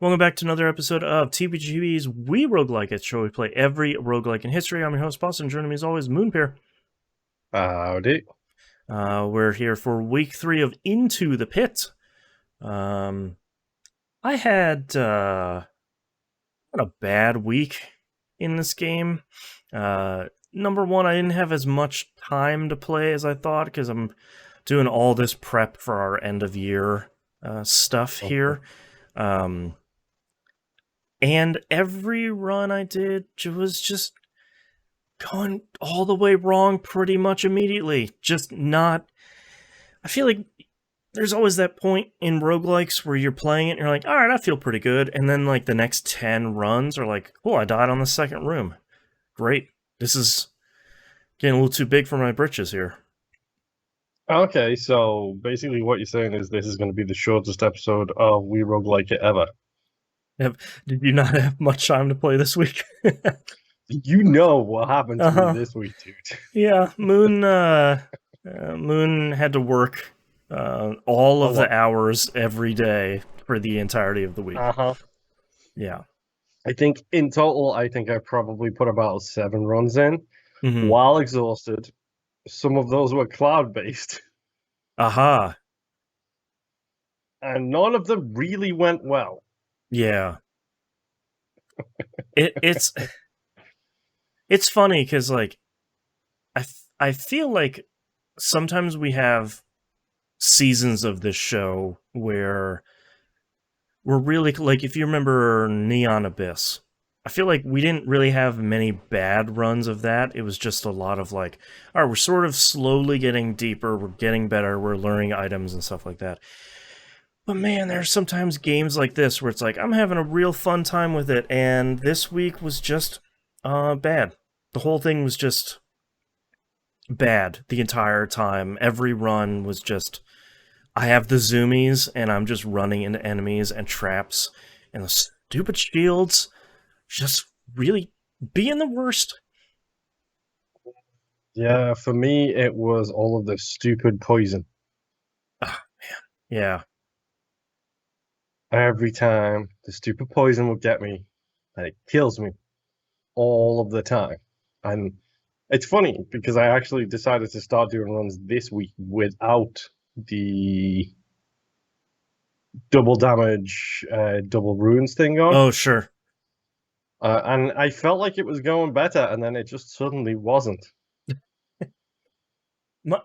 Welcome back to another episode of TPGB's We Roguelike, a show we play every roguelike in history. I'm your host, Boston. Joining me as always, Moonpair. Howdy. We're here for week 3 of Into the Pit. I had a bad week in this game. Number one, I didn't have as much time to play as I thought because I'm doing all this prep for our end of year stuff here. And every run I did was just going all the way wrong pretty much immediately. Just not... I feel like there's always that point in roguelikes where you're playing it and you're like, alright, I feel pretty good. And then like the next 10 runs are like, oh, I died on the second room. Great. This is getting a little too big for my britches here. Okay, so basically what you're saying is this is going to be the shortest episode of We Roguelike It ever. Did you not have much time to play this week? You know what happened to me Uh-huh. this week, dude. Yeah, Moon had to work all A of the lot. hours every day for the entirety of the week. Uh-huh. Yeah. I think in total, I probably put about 7 runs in Mm-hmm. while exhausted. Some of those were cloud-based, Aha. and none of them really went well. Yeah. It's funny because like I feel like sometimes we have seasons of this show where we're really like, if you remember Neon Abyss, I feel like we didn't really have many bad runs of that. It was just a lot of like, all right, we're sort of slowly getting deeper, we're getting better, we're learning items and stuff like that. But man, there's sometimes games like this where it's like, I'm having a real fun time with it, and this week was just bad. The whole thing was just bad the entire time. Every run was just, I have the zoomies, and I'm just running into enemies and traps, and the stupid shields just really being the worst. Yeah, for me, it was all of the stupid poison. Oh, man. Yeah. Every time the stupid poison would get me, and it kills me all of the time. And it's funny because I actually decided to start doing runs this week without the double damage, double runes thing on. Oh, sure. And I felt like it was going better, and then it just suddenly wasn't.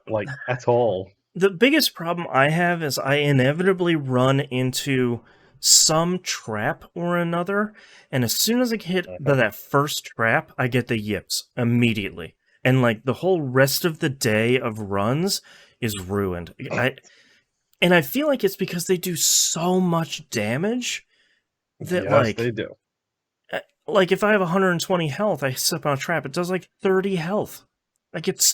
Like, at all. The biggest problem I have is I inevitably run into some trap or another, and as soon as I hit that first trap, I get the yips immediately. And like the whole rest of the day of runs is ruined. I feel like it's because they do so much damage that Yes, they do. like if I have 120 health, I step on a trap, it does like 30 health. Like it's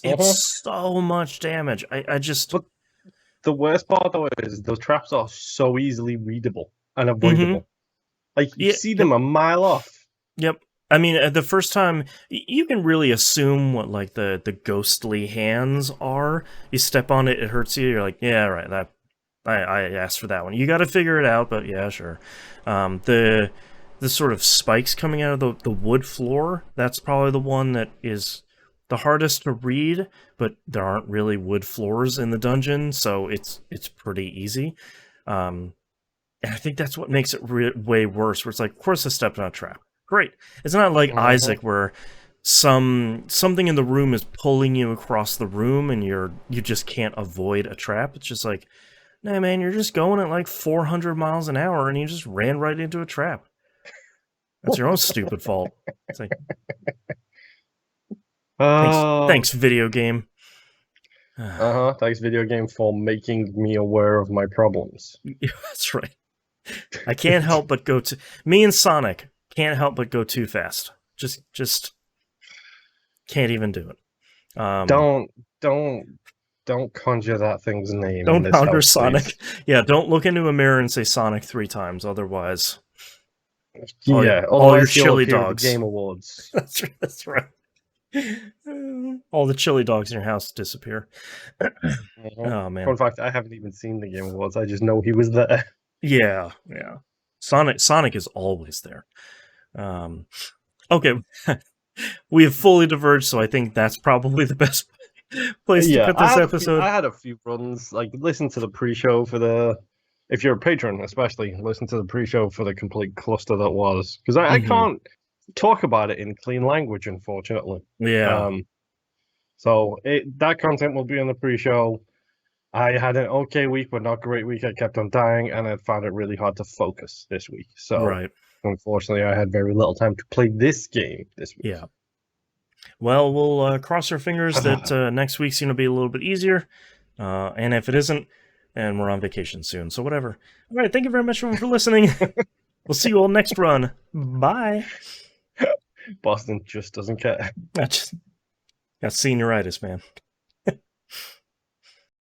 so much damage. I just... But the worst part though is those traps are so easily readable and Mm-hmm. avoidable. Like you Yeah, see them a mile off. Yep. I mean, the first time, you can really assume what, like, the ghostly hands are. You step on it, it hurts you, you're like, yeah, right, that... I asked for that one. You gotta figure it out, but yeah, sure. The sort of spikes coming out of the wood floor, that's probably the one that is the hardest to read, but there aren't really wood floors in the dungeon, so it's pretty easy. And I think that's what makes it way worse, where it's like, of course I stepped on a trap. Great. It's not like Isaac, where something in the room is pulling you across the room and you just can't avoid a trap. It's just like, nah, man, you're just going at like 400 miles an hour and you just ran right into a trap. That's your own stupid fault. It's like, thanks, video game. Thanks, video game, for making me aware of my problems. Yeah, that's right. I can't help but go to... Me and Sonic can't help but go too fast. Just can't even do it. Don't conjure that thing's name in Don't this conquer house, Sonic. please. Yeah, don't look into a mirror and say Sonic 3 times, otherwise... Yeah, all your otherwise you'll chili appear at the dogs. Game Awards. That's right. All the chili dogs in your house disappear. Oh, man. Fun fact, I haven't even seen the Game Awards. I just know he was there. Yeah. Sonic is always there. Okay, we have fully diverged, so I think that's probably the best place to Yeah, cut this episode. I had a few runs. Like, listen to the pre-show for the. If you're a patron, especially, listen to the pre-show for the complete cluster that was. Because I Mhm. can't talk about it in clean language, unfortunately. Yeah, So that content will be on the pre-show. I had an okay week, but not great week. I kept on dying, and I found it really hard to focus this week. So, right. unfortunately, I had very little time to play this game this week. Yeah. Well, we'll cross our fingers that next week's going to be a little bit easier. And if it isn't, then we're on vacation soon. So whatever. All right. Thank you very much, everyone, for listening. We'll see you all next run. Bye. Boston just doesn't care. Got senioritis, man.